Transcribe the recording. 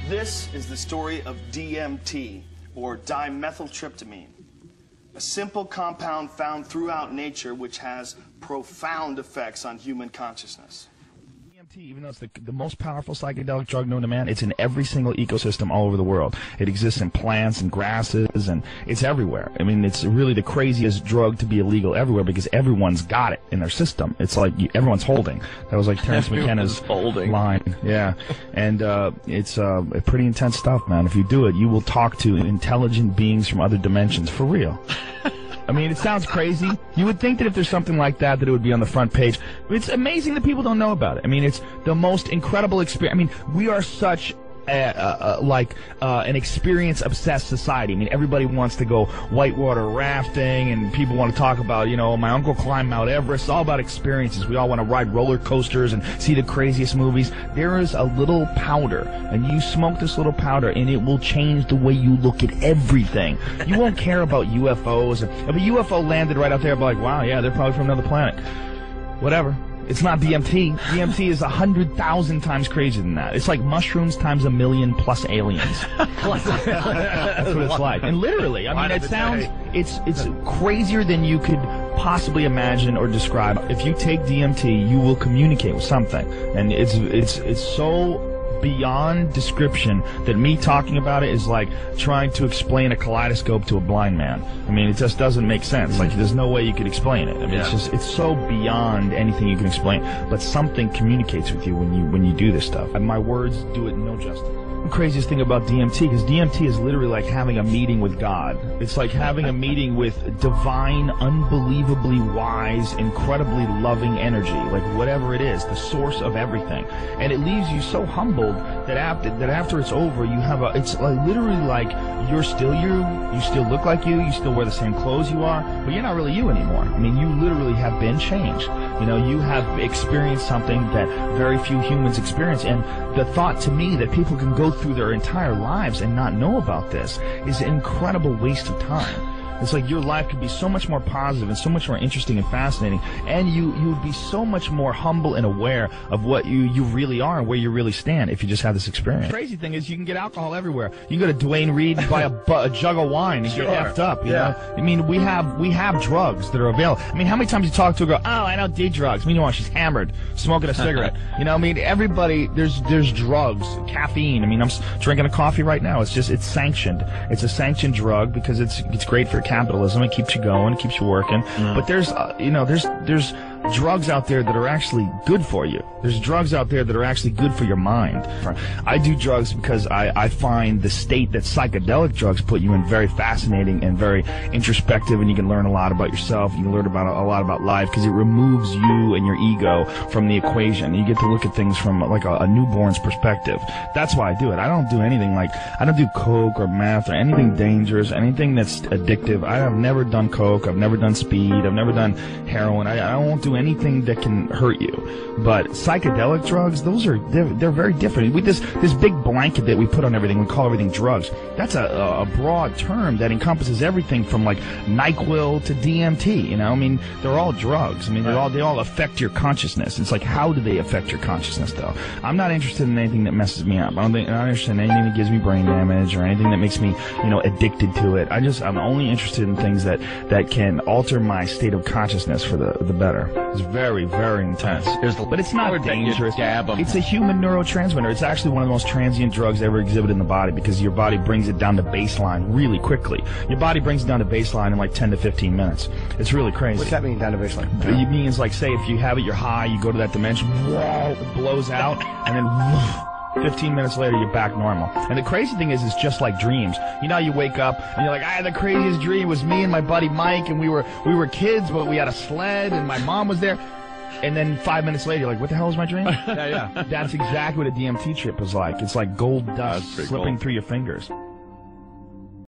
This is the story of DMT, or dimethyltryptamine, a simple compound found throughout nature which has profound effects on human consciousness. DMT, even though it's the most powerful psychedelic drug known to man, it's in every single ecosystem all over the world. It exists in plants and grasses, and it's everywhere. I mean, it's really the craziest drug to be illegal everywhere because everyone's got it in their system. It's like everyone's holding. That was like Terence McKenna's line. Yeah, and it's pretty intense stuff, man. If you do it, you will talk to intelligent beings from other dimensions, for real. I mean, it sounds crazy. You would think that if there's something like that, that it would be on the front page. It's amazing that people don't know about it. I mean, it's the most incredible experience. I mean, we are such an experience-obsessed society. I mean, everybody wants to go whitewater rafting, and people want to talk about, you know, my uncle climbed Mount Everest. It's all about experiences. We all want to ride roller coasters and see the craziest movies. There is a little powder, and you smoke this little powder, and it will change the way you look at everything. You won't care about UFOs. If a UFO landed right out there, I'd be like, wow, yeah, they're probably from another planet. Whatever. It's not DMT. DMT is 100,000 times crazier than that. It's like mushrooms times 1,000,000 plus aliens. That's what it's like. And literally, I mean, it sounds, it's crazier than you could possibly imagine or describe. If you take DMT, you will communicate with something. And it's so beyond description that me talking about it is like trying to explain a kaleidoscope to a blind man. I mean, it just doesn't make sense. Like, there's no way you could explain it. I mean, it's so beyond anything you can explain. But something communicates with you when you do this stuff. And my words do it no justice. The craziest thing about DMT, because DMT is literally like having a meeting with God. It's like having a meeting with divine, unbelievably wise, incredibly loving energy, like whatever it is, the source of everything. And it leaves you so humbled that after it's over, you have it's like literally like you're still you still look like you still wear the same clothes you are, but you're not really you anymore. I mean, you literally have been changed. You know, you have experienced something that very few humans experience. And the thought to me that people can go through their entire lives and not know about this is an incredible waste of time. It's like your life could be so much more positive and so much more interesting and fascinating, and you would be so much more humble and aware of what you really are and where you really stand if you just have this experience. The crazy thing is you can get alcohol everywhere. You can go to Duane Reade and buy a jug of wine and get effed up. You know? I mean, we have drugs that are available. I mean, how many times you talk to a girl, oh, I don't do drugs. Meanwhile, she's hammered, smoking a cigarette. You know, I mean, everybody, there's drugs, caffeine. I mean, I'm drinking a coffee right now. It's sanctioned. It's a sanctioned drug because it's great for capitalism. It keeps you going, it keeps you working. But there's there's drugs out there that are actually good for you. There's drugs out there that are actually good for your mind. I do drugs because I find the state that psychedelic drugs put you in very fascinating and very introspective, and you can learn a lot about yourself. You can learn about a lot about life because it removes you and your ego from the equation. You get to look at things from like a newborn's perspective. That's why I do it. I don't do anything like, I don't do coke or meth or anything dangerous, anything that's addictive. I have never done coke. I've never done speed. I've never done heroin. I won't do anything that can hurt you. But psychedelic drugs, they're very different. With this big blanket that we put on everything, we call everything drugs. That's a broad term that encompasses everything from like NyQuil to DMT. You know, I mean, they're all drugs. I mean, they all affect your consciousness. It's like, how do they affect your consciousness, though? I'm not interested in anything that messes me up. I'm not interested in anything that gives me brain damage or anything that makes me, you know, addicted to it. I'm only interested in things that can alter my state of consciousness for the better. It's very, very intense. But it's not dangerous. It's a human neurotransmitter. It's actually one of the most transient drugs ever exhibited in the body because your body brings it down to baseline really quickly. Your body brings it down to baseline in like 10 to 15 minutes. It's really crazy. What's that mean, down to baseline? It means, like, say if you have it, you're high, you go to that dimension, whoa, it blows out, and then whoa, 15 minutes later, you're back normal. And the crazy thing is, it's just like dreams. You know, you wake up, and you're like, I had the craziest dream. It was me and my buddy Mike, and we were kids, but we had a sled, and my mom was there. And then 5 minutes later, you're like, what the hell is my dream? Yeah. That's exactly what a DMT trip is like. It's like gold dust slipping through your fingers.